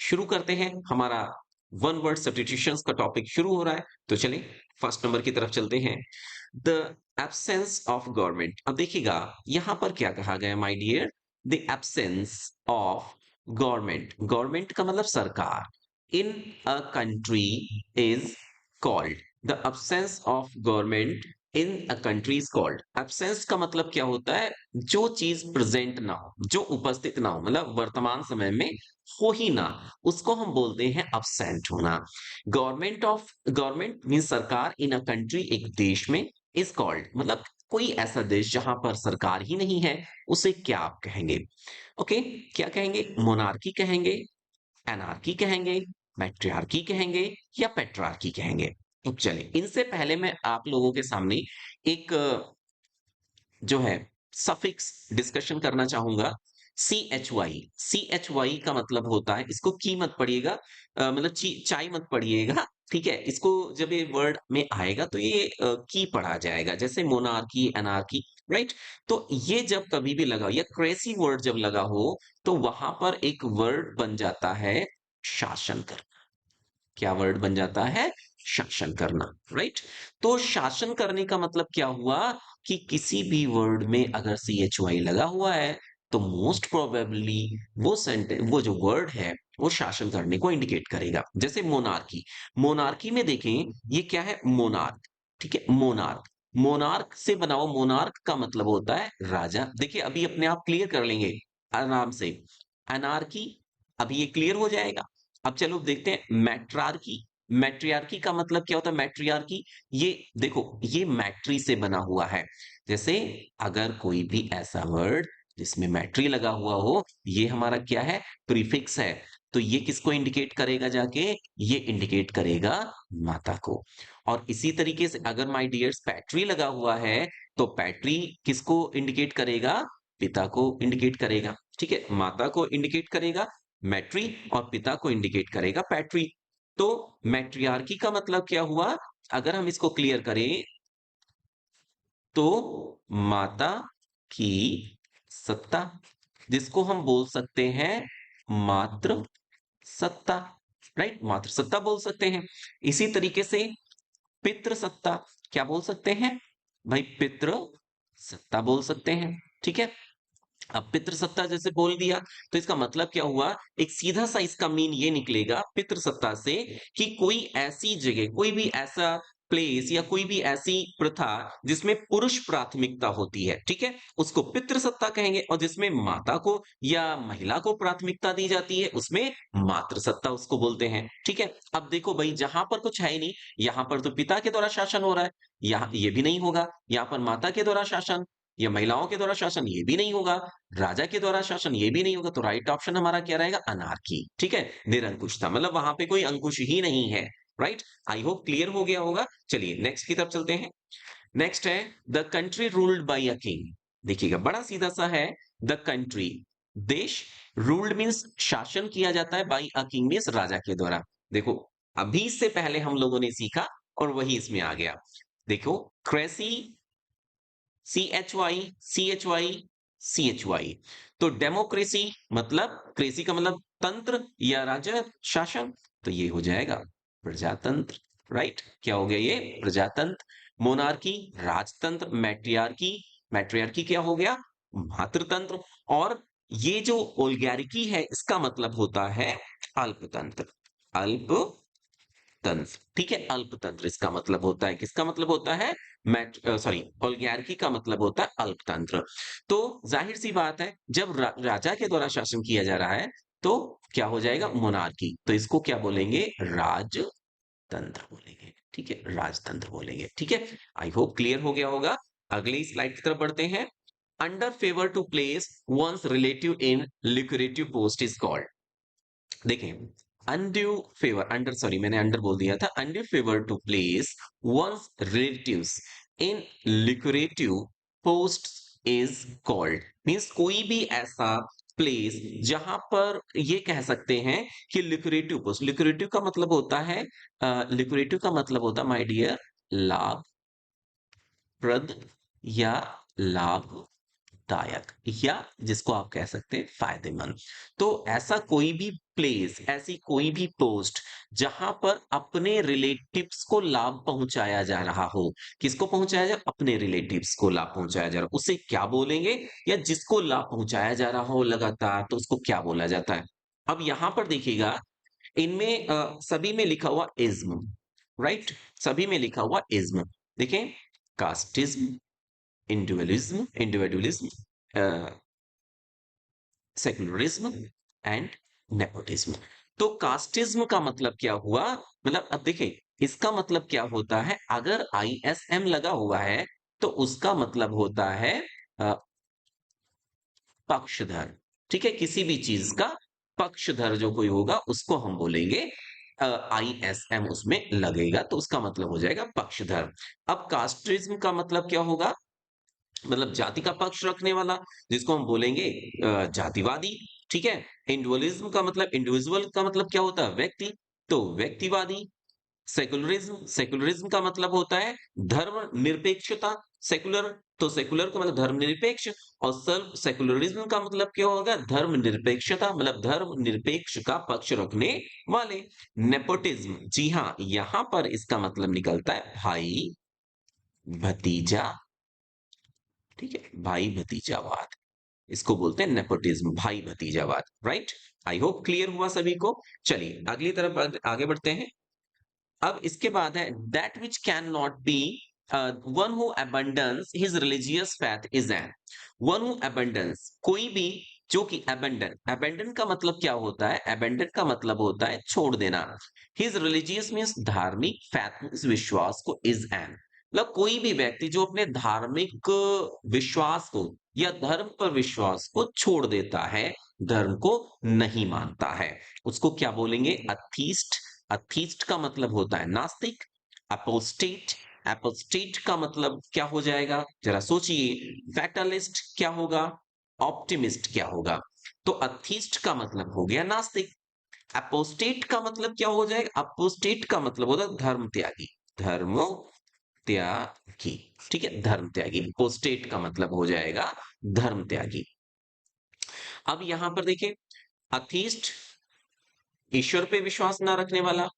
शुरू करते हैं हमारा वन वर्ड सब्स्टिट्यूशंस का टॉपिक शुरू हो रहा है। तो चलिए फर्स्ट नंबर की तरफ चलते हैं। The absence of government. अब देखिएगा यहां पर क्या कहा गया my dear, the absence of government. Government का मतलब सरकार in a country is called, the absence of government in a country is called. Absence का मतलब क्या होता है, जो चीज प्रेजेंट ना हो, जो उपस्थित ना हो, मतलब वर्तमान समय में हो ही ना, उसको हम बोलते हैं absent होना। गवर्नमेंट मीन सरकार इन अ कंट्री, एक देश में, इज कॉल्ड मतलब कोई ऐसा देश जहां पर सरकार ही नहीं है, उसे क्या आप कहेंगे? ओके, क्या कहेंगे? मोनार्की कहेंगे, एनार्की कहेंगे, मैट्रियार्की कहेंगे, या पेट्रार्की कहेंगे? तो चलिए इनसे पहले मैं आप लोगों के सामने एक जो है सफिक्स डिस्कशन करना चाहूंगा। सी एच वाई का मतलब होता है, इसको की मत पढ़िएगा, मतलब चाय मत पढ़िएगा, ठीक है? इसको जब ये वर्ड में आएगा तो ये की पढ़ा जाएगा, जैसे मोनार्की, एनार्की, राइट? तो ये जब कभी भी लगा, या क्रेसी वर्ड जब लगा हो, तो वहां पर एक वर्ड बन जाता है शासन करना। क्या वर्ड बन जाता है? शासन करना, राइट? तो शासन करने का मतलब क्या हुआ कि किसी भी वर्ड में अगर सी एच वाई लगा हुआ है, तो मोस्ट प्रोबेबली वो सेंटेंस, वो जो वर्ड है, वो शासन करने को इंडिकेट करेगा। जैसे मोनार्की, मोनार्की में देखें, ये क्या है? मोनार्क, ठीक है? मोनार्क, मोनार्क से बना हुआ, मोनार्क का मतलब होता है राजा। देखिए अभी अपने आप क्लियर कर लेंगे आराम से। अनार्की, अभी ये क्लियर हो जाएगा। अब चलो देखते हैं मैट्रार्की। मैट्रियार्की का मतलब क्या होता है? मैट्रियार्की, ये देखो, ये मैट्री से बना हुआ है। जैसे अगर कोई भी ऐसा वर्ड जिसमें मैट्री लगा हुआ हो, ये हमारा क्या है? प्रीफिक्स है। तो ये किसको इंडिकेट करेगा जाके? ये इंडिकेट करेगा माता को। और इसी तरीके से अगर माय डियर्स पैट्री लगा हुआ है, तो पैट्री किसको इंडिकेट करेगा? पिता को इंडिकेट करेगा, ठीक है? माता को इंडिकेट करेगा मैट्री, और पिता को इंडिकेट करेगा पैट्री। तो मैट्रियार्की का मतलब क्या हुआ? अगर हम इसको क्लियर करें, तो माता की सत्ता, जिसको हम बोल सकते हैं मातृ सत्ता, राइट? मातृ सत्ता बोल सकते हैं। इसी तरीके से पितृ सत्ता, क्या बोल सकते हैं भाई? पितृ सत्ता बोल सकते हैं, ठीक है? अब पितृसत्ता जैसे बोल दिया, तो इसका मतलब क्या हुआ? एक सीधा सा इसका मीन ये निकलेगा पितृसत्ता से, कि कोई ऐसी जगह, कोई भी ऐसा प्लेस, या कोई भी ऐसी प्रथा जिसमें पुरुष प्राथमिकता होती है, ठीक है, उसको पितृसत्ता कहेंगे। और जिसमें माता को या महिला को प्राथमिकता दी जाती है, उसमें मातृसत्ता उसको बोलते हैं, ठीक है? अब देखो भाई, जहां पर कुछ है ही नहीं, यहां पर तो पिता के द्वारा शासन हो रहा है, यहाँ ये भी नहीं होगा। यहाँ पर माता के द्वारा शासन, या महिलाओं के द्वारा शासन, ये भी नहीं होगा। राजा के द्वारा शासन, ये भी नहीं होगा। तो राइट ऑप्शन हमारा क्या रहेगा? अनार्की, ठीक है? निरंकुशता, मतलब वहां पे कोई अंकुश ही नहीं है, राइट? आई होप क्लियर हो गया होगा। चलिए नेक्स्ट की तरफ चलते हैं। नेक्स्ट है the country ruled by a king. देखिएगा बड़ा सीधा सा है। द कंट्री, देश, रूल्ड मीन्स शासन किया जाता है, बाय अ किंग मीन्स राजा के द्वारा। देखो अभी से पहले हम लोगों ने सीखा, और वही इसमें आ गया। देखो cracy, C H Y, C H Y. तो डेमोक्रेसी मतलब, क्रेसी का मतलब तंत्र या राजा शासन, तो ये हो जाएगा प्रजातंत्र, राइट? क्या हो गया ये? प्रजातंत्र। मोनार्की राजतंत्र, मैट्रियार्की, मैट्रियार्की क्या हो गया? मातृतंत्र। और ये जो ओल्गैरिकी है, इसका मतलब होता है अल्पतंत्र, अल्प तंत्र, ठीक है? अल्पतंत्र इसका मतलब होता है, किसका मतलब होता है? मैट सॉरी, ओलिगार्की का मतलब होता है अल्पतंत्र। तो जाहिर सी बात है, जब राजा के द्वारा शासन किया जा रहा है, तो क्या हो जाएगा? मोनार्की। तो इसको क्या बोलेंगे? राजतंत्र बोलेंगे, ठीक है? राजतंत्र बोलेंगे, ठीक है? आई होप क्लियर हो गया होगा। अगली स्लाइड की तरफ बढ़ते हैं। Under favour to place one's relative in lucrative post is called. देखें, अनड्यू फेवर, अंडर सॉरी मैंने अंडर बोल दिया था। Undue favour to place one's relatives in lucrative post is called, means कोई भी ऐसा प्लेस जहां पर ये कह सकते हैं कि लिक्रेटिव पोस्ट, लिक्रेटिव का मतलब होता है, लिक्रेटिव का मतलब होता है माय डियर लाभप्रद या लाभदायक, लाभदायक या जिसको आप कह सकते हैं फायदेमंद। तो ऐसा कोई भी प्लेस, ऐसी कोई भी पोस्ट जहां पर अपने रिलेटिव्स को लाभ पहुंचाया जा रहा हो। किसको पहुंचाया जा, अपने रिलेटिव्स को लाभ पहुंचाया जा रहा हो, उसे क्या बोलेंगे? या जिसको लाभ पहुंचाया जा रहा हो लगातार, तो उसको क्या बोला जाता है? अब यहां पर देखिएगा, इनमें सभी में लिखा हुआ इज्म, राइट? सभी में लिखा हुआ इज्म। देखें, casteism, individualism, secularism and nepotism. तो कास्टिज्म का मतलब क्या हुआ? मतलब अब देखें, इसका मतलब क्या होता है? अगर आईएसएम लगा हुआ है तो उसका मतलब होता है अ, पक्षधर। ठीक है, किसी भी चीज का पक्षधर जो कोई होगा उसको हम बोलेंगे आईएसएम उसमें लगेगा, तो उसका मतलब हो जाएगा पक्षधर। अब कास्टिज्म का मतलब क्या होगा? मतलब जाति का पक्ष रखने वाला, जिसको हम बोलेंगे जातिवादी। ठीक है। इंडिविजुअलिज्म का मतलब, इंडिविजुअल का मतलब क्या होता है? व्यक्ति, तो व्यक्तिवादी। सेकुलरिज्म, सेकुलरिज्म का मतलब होता है धर्म निरपेक्षता। सेकुलर, तो सेकुलर का मतलब धर्म निरपेक्ष। और सर्व सेकुलरिज्म का मतलब क्या होगा? धर्म निरपेक्षता, मतलब धर्म निरपेक्ष का पक्ष रखने वाले। नेपोटिज्म, जी हाँ, यहां पर इसका मतलब निकलता है भाई भतीजा। ठीक है, भाई भतीजावाद, इसको बोलते हैं नेपोटिज्म, भाई भतीजावाद, राइट? आई होप क्लियर हुआ सभी को। चलिए अगली तरफ आगे बढ़ते हैं। अब इसके बाद है that which can not be, one who abundance his religious faith is an, one who abundance, कोई भी जो कि अबंडन, अबंडन का मतलब क्या होता है? अबंडन का मतलब होता है छोड़ देना। हिज रिलीजियस मीन्स धार्मिक, फैथ मीन्स विश्वास को, इज एन मतलब कोई भी व्यक्ति जो अपने धार्मिक विश्वास को या धर्म पर विश्वास को छोड़ देता है, धर्म को नहीं मानता है, उसको क्या बोलेंगे? अथीस्ट। अथीस्ट का मतलब होता है नास्तिक। अपोस्टेट, अपोस्टेट का मतलब क्या हो जाएगा? जरा सोचिए। फैटलिस्ट क्या होगा? ऑप्टिमिस्ट क्या होगा? तो अथीस्ट का मतलब हो गया नास्तिक। अपोस्टेट का मतलब क्या हो जाएगा? अपोस्टेट का मतलब होता है धर्म त्यागी, धर्म त्यागी। ठीक है, धर्म त्यागी। अपोस्टेट का मतलब हो जाएगा धर्म त्यागी। अब यहां पर देखिए, अथीस्ट ईश्वर पे विश्वास ना रखने वाला,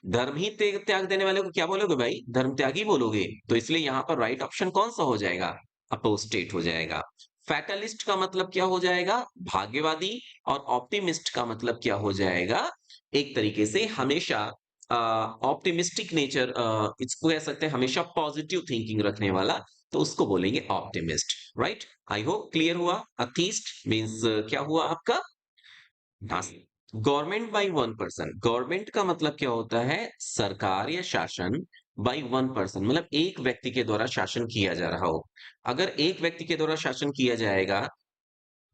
धर्म ही त्याग देने वाले को क्या बोलोगे भाई? धर्म त्यागी बोलोगे। तो इसलिए यहां पर राइट ऑप्शन कौन सा हो जाएगा? अपोस्टेट हो जाएगा। फैटलिस्ट का मतलब क्या हो जाएगा? भाग्यवादी। और ऑप्टिमिस्ट का मतलब क्या हो जाएगा? एक तरीके से हमेशा ऑप्टिमिस्टिक नेचर, इसको कह सकते हैं हमेशा पॉजिटिव थिंकिंग रखने वाला, तो उसको बोलेंगे optimist, right? I hope clear हुआ। अथीस्ट मीन्स क्या हुआ आपका? Government by one person, government का मतलब क्या होता है? सरकार या शासन। बाई वन पर्सन मतलब एक व्यक्ति के द्वारा शासन किया जा रहा हो। अगर एक व्यक्ति के द्वारा शासन किया जाएगा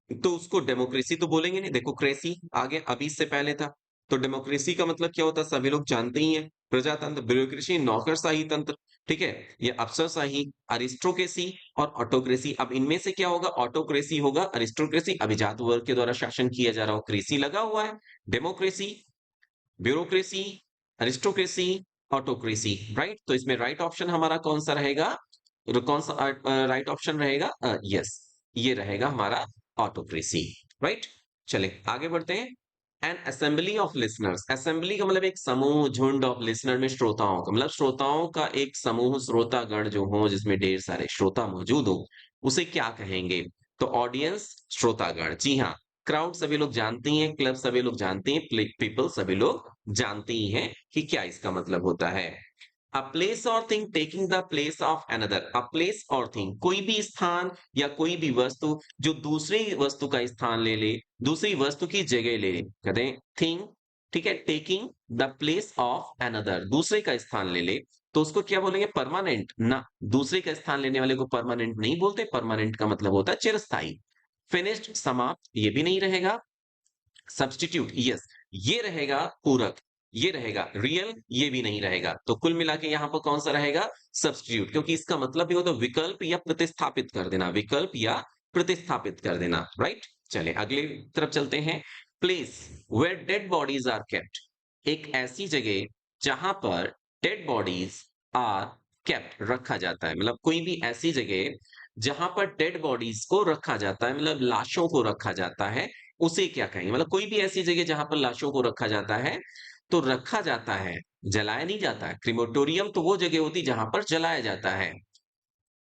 तो उसको डेमोक्रेसी तो बोलेंगे नहीं, देखो क्रेसी आगे अभी इससे पहले था। तो डेमोक्रेसी का मतलब क्या होता है? सभी लोग जानते ही हैं। प्रजातंत्र, ब्यूरोक्रेसी, नौकरशाही तंत्र। ठीक है, ये अफसरशाही, अरिस्टोक्रेसी और ऑटोक्रेसी। अब इनमें से क्या होगा? ऑटोक्रेसी होगा। अरिस्टोक्रेसी अभिजात वर्ग के द्वारा शासन किया जा रहा हो, क्रेसी लगा हुआ है। Democracy, bureaucracy, aristocracy, autocracy, right? तो इसमें राइट ऑप्शन हमारा कौन सा रहेगा? कौन सा राइट ऑप्शन रहेगा? यस, ये रहेगा हमारा ऑटोक्रेसी, राइट? चले आगे बढ़ते हैं। N assembly of listeners, assembly का मतलब एक समूह, झुंड ऑफ लिसनर में श्रोताओं का मतलब श्रोताओं का एक समूह, श्रोतागण जो हो जिसमें ढेर सारे श्रोता मौजूद हो, उसे क्या कहेंगे? तो ऑडियंस, श्रोतागण, जी हाँ। क्राउड सभी लोग जानते ही हैं, क्लब सभी लोग जानते हैं, पीपल सभी लोग जानते ही हैं कि क्या इसका मतलब होता है। अ प्लेस और thing taking the place of another, a place और थिंग कोई भी स्थान या कोई भी वस्तु जो दूसरी वस्तु का स्थान ले ले, दूसरी वस्तु की जगह ले ले, कहते हैं थिंग। ठीक है, taking the place of another, दूसरे का स्थान ले ले, तो उसको क्या बोलेंगे? परमानेंट ना। दूसरे का स्थान लेने वाले को परमानेंट नहीं बोलते, परमानेंट का मतलब होता है चिरस्थायी। फिनिश्ड, समाप्त, ये भी नहीं रहेगा। सब्स्टिट्यूट, यस, ये रहेगा पूरक। ये रहेगा रियल, ये भी नहीं रहेगा। तो कुल मिला के यहां पर कौन सा रहेगा? सब्स्टिट्यूट, क्योंकि इसका मतलब भी होता है विकल्प या प्रतिस्थापित कर देना, विकल्प या प्रतिस्थापित कर देना, राइट? चले अगले तरफ चलते हैं। Place where dead bodies are kept, एक ऐसी जगह जहां पर डेड बॉडीज आर केप्ट, रखा जाता है, मतलब कोई भी ऐसी जगह जहां पर डेड बॉडीज को रखा जाता है, मतलब लाशों को रखा जाता है, उसे क्या कहेंगे? मतलब कोई भी ऐसी जगह जहां पर लाशों को रखा जाता है, तो रखा जाता है, जलाया नहीं जाता है। क्रिमेटोरियम तो वो जगह होती है जहां पर जलाया जाता है।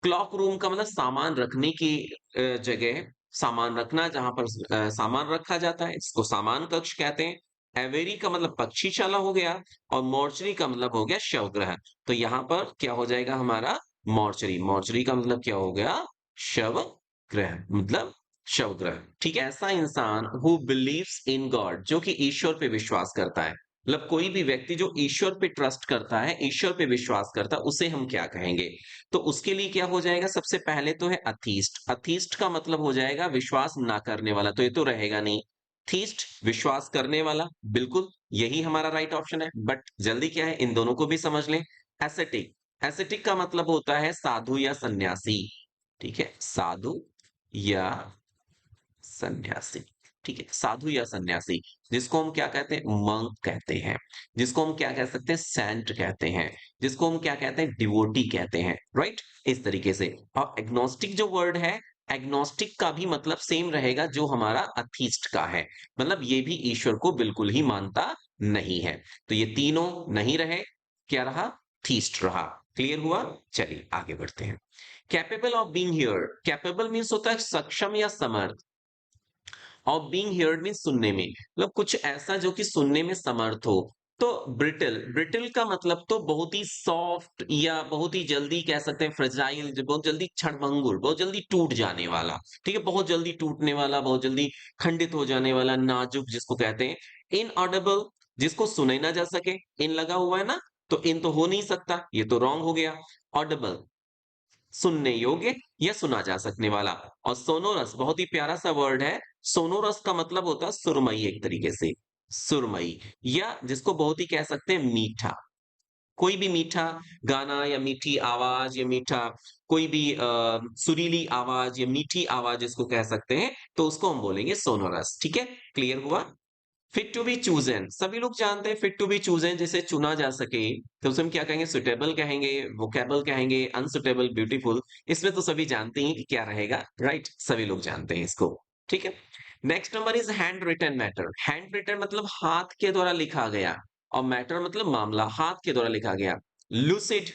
क्लॉक रूम का मतलब सामान रखने की जगह, सामान रखना जहां पर सामान रखा जाता है, इसको सामान कक्ष कहते हैं। एवेरी का मतलब पक्षीशाला हो गया, और मॉर्चरी का मतलब हो गया शवगृह। तो यहाँ पर क्या हो जाएगा हमारा? मॉर्चरी। मॉर्चरी का मतलब क्या हो गया? शव गृह, मतलब शवगृह। ठीक है, ऐसा इंसान हु बिलीव्स इन गॉड, जो कि ईश्वर पे विश्वास करता है, मतलब कोई भी व्यक्ति जो ईश्वर पे ट्रस्ट करता है, ईश्वर पे विश्वास करता है, उसे हम क्या कहेंगे? तो उसके लिए क्या हो जाएगा? सबसे पहले तो है अथीस्ट। अथीस्ट का मतलब हो जाएगा विश्वास ना करने वाला, तो ये तो रहेगा नहीं। थीस्ट विश्वास करने वाला, बिल्कुल यही हमारा राइट ऑप्शन है। बट जल्दी क्या है, इन दोनों को भी समझ लें। एसेटिक, एसेटिक का मतलब होता है साधु या सन्यासी। ठीक है, साधु या सन्यासी। ठीक है, साधु या सन्यासी, जिसको हम क्या कहते हैं? मंक कहते हैं। जिसको हम क्या कह सकते हैं? सेंट कहते हैं। जिसको हम क्या कहते हैं? डिवोटी कहते हैं। राइट, इस तरीके से। और एग्नोस्टिक जो वर्ड है, एग्नोस्टिक का भी मतलब सेम रहेगा जो हमारा अथीस्ट का है, मतलब ये भी ईश्वर को बिल्कुल ही मानता नहीं है। तो ये तीनों नहीं रहे, क्या रहा? थीस्ट रहा। क्लियर हुआ? चलिए आगे बढ़ते हैं। Capable of being heard, capable means होता है सक्षम या समर्थ, और बीइंग हियर्ड मीन सुनने में, मतलब कुछ ऐसा जो कि सुनने में समर्थ हो। तो ब्रिटल, ब्रिटल का मतलब तो बहुत ही सॉफ्ट, या बहुत ही जल्दी कह सकते हैं फ्रेजाइल, बहुत जल्दी क्षणभंगुर, बहुत जल्दी टूट जाने वाला। ठीक है, बहुत जल्दी टूटने वाला, बहुत जल्दी खंडित हो जाने वाला, नाजुक जिसको कहते हैं। इनऑडिबल, जिसको सुना ही ना जा सके। इन लगा हुआ है ना, तो इन तो हो नहीं सकता, ये तो रॉन्ग हो गया। ऑडिबल, सुनने योग्य या सुना जा सकने वाला। और सोनोरस बहुत ही प्यारा सा वर्ड है। सोनोरस का मतलब होता है सुरमई, एक तरीके से सुरमई, या जिसको बहुत ही कह सकते हैं मीठा। कोई भी मीठा गाना या मीठी आवाज या मीठा कोई भी सुरीली आवाज या मीठी आवाज जिसको कह सकते हैं, तो उसको हम बोलेंगे सोनोरस। ठीक है, क्लियर हुआ? फिट टू बी चूजन, सभी लोग जानते हैं फिट टू बी चूजन, जिसे चुना जा सके, तो उसे हम क्या कहेंगे? सुटेबल कहेंगे, वोकेबल कहेंगे, अनसुटेबल, ब्यूटीफुल। इसमें तो सभी जानते हैं कि क्या रहेगा, राइट? सभी लोग जानते हैं इसको। ठीक है, next number is handwritten matter. Handwritten मतलब हाथ के द्वारा लिखा गया, और मैटर मतलब मामला, हाथ के द्वारा लिखा गया। Lucid,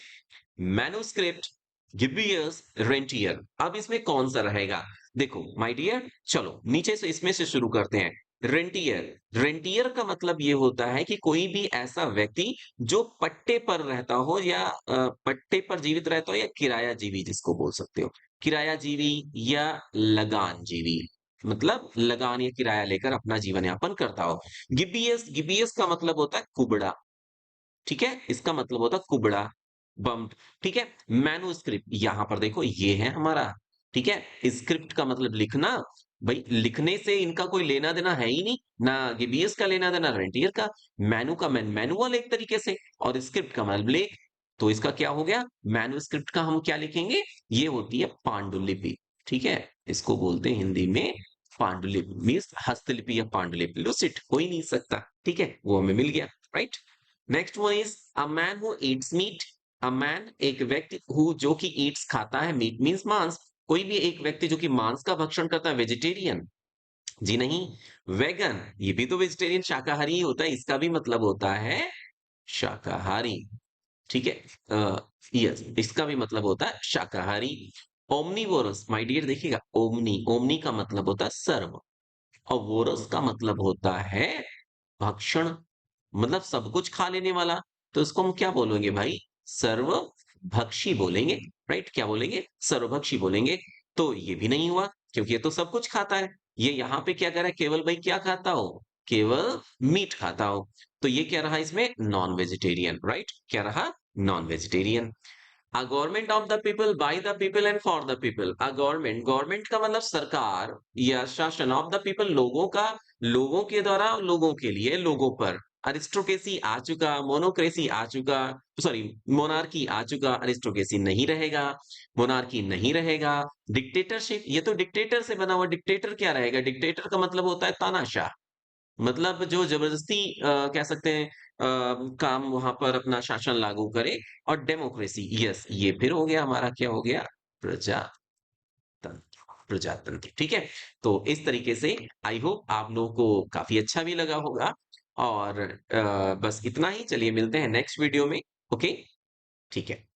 manuscript, gibbous, rentier. अब इसमें कौन सा रहेगा? देखो माय डियर, चलो नीचे से इसमें से शुरू करते हैं। रेंटियर, रेंटियर का मतलब ये होता है कि कोई भी ऐसा व्यक्ति जो पट्टे पर रहता हो, या पट्टे पर जीवित रहता हो, या किराया जीवी जिसको बोल सकते हो। किराया जीवी या लगान जीवी, मतलब लगान या किराया लेकर अपना जीवन यापन करता हो। गिबियस, गिबियस का मतलब होता है कुबड़ा। ठीक है, इसका मतलब होता है कुबड़ा, बम्प। ठीक है, मैन्युस्क्रिप्ट, यहां पर देखो ये है हमारा। ठीक है, स्क्रिप्ट का मतलब लिखना। भाई लिखने से इनका कोई लेना देना है ही नहीं, ना गिबियस का लेना देना रेंटियर का। मैनु का मैनुअल एक तरीके से, और स्क्रिप्ट का मतलब लेख। तो इसका क्या हो गया? मैन्युस्क्रिप्ट का हम क्या लिखेंगे? ये होती है पांडुलिपि। ठीक है, इसको बोलते हैं हिंदी में पांडुलिपि, मीन्स हस्तलिपि या पांडुलिपि। लुसिट हो ही नहीं सकता। ठीक है, वो हमें मिल गया। Right, next one is a man who eats meat. A man एक व्यक्ति, हु जो कि ईट्स खाता है, मीट मीन्स मांस। कोई भी एक व्यक्ति जो कि मांस का भक्षण करता है, वेजिटेरियन? जी नहीं। वेगन, ये भी तो वेजिटेरियन शाकाहारी ही होता है, इसका भी मतलब होता है शाकाहारी। ठीक है, यस, इसका भी मतलब होता है शाकाहारी। ओमनीवोरस, माय डियर देखिएगा, ओमनी, ओमनी का मतलब होता है सर्व, और वोरस का मतलब होता है भक्षण, मतलब सब कुछ खा लेने वाला। तो इसको हम क्या बोलेंगे भाई? सर्वभक्षी बोलेंगे। राइट, क्या बोलेंगे? सर्वभक्षी बोलेंगे। तो ये भी नहीं हुआ, क्योंकि ये तो सब कुछ खाता है। ये यहाँ पे क्या कह रहा है? केवल भाई क्या खाता हो? केवल मीट खाता हो। तो ये क्या रहा इसमें? Non vegetarian. राइट, क्या रहा? Non vegetarian. A government of the people, by the people and for the people. A government, government का मतलब सरकार या शासन, ऑफ द पीपल लोगों का, लोगों के द्वारा, लोगों के लिए, लोगों पर। अरिस्टोक्रेसी आ चुका, मोनोक्रेसी आ चुका, सॉरी मोनार्की आ चुका, अरिस्टोक्रेसी नहीं रहेगा, मोनार्की नहीं रहेगा। डिक्टेटरशिप, ये तो डिक्टेटर से बना हुआ, डिक्टेटर क्या रहेगा? डिक्टेटर का मतलब होता है तानाशाह, मतलब जो जबरदस्ती कह सकते हैं काम वहां पर अपना शासन लागू करे। और डेमोक्रेसी, यस, ये फिर हो गया हमारा, क्या हो गया? प्रजातंत्र। प्रजातंत्र, ठीक है? तो इस तरीके से आई होप आप लोगों को काफ़ी अच्छा भी लगा होगा और बस इतना ही। चलिए मिलते हैं नेक्स्ट वीडियो में। ओके? ठीक है।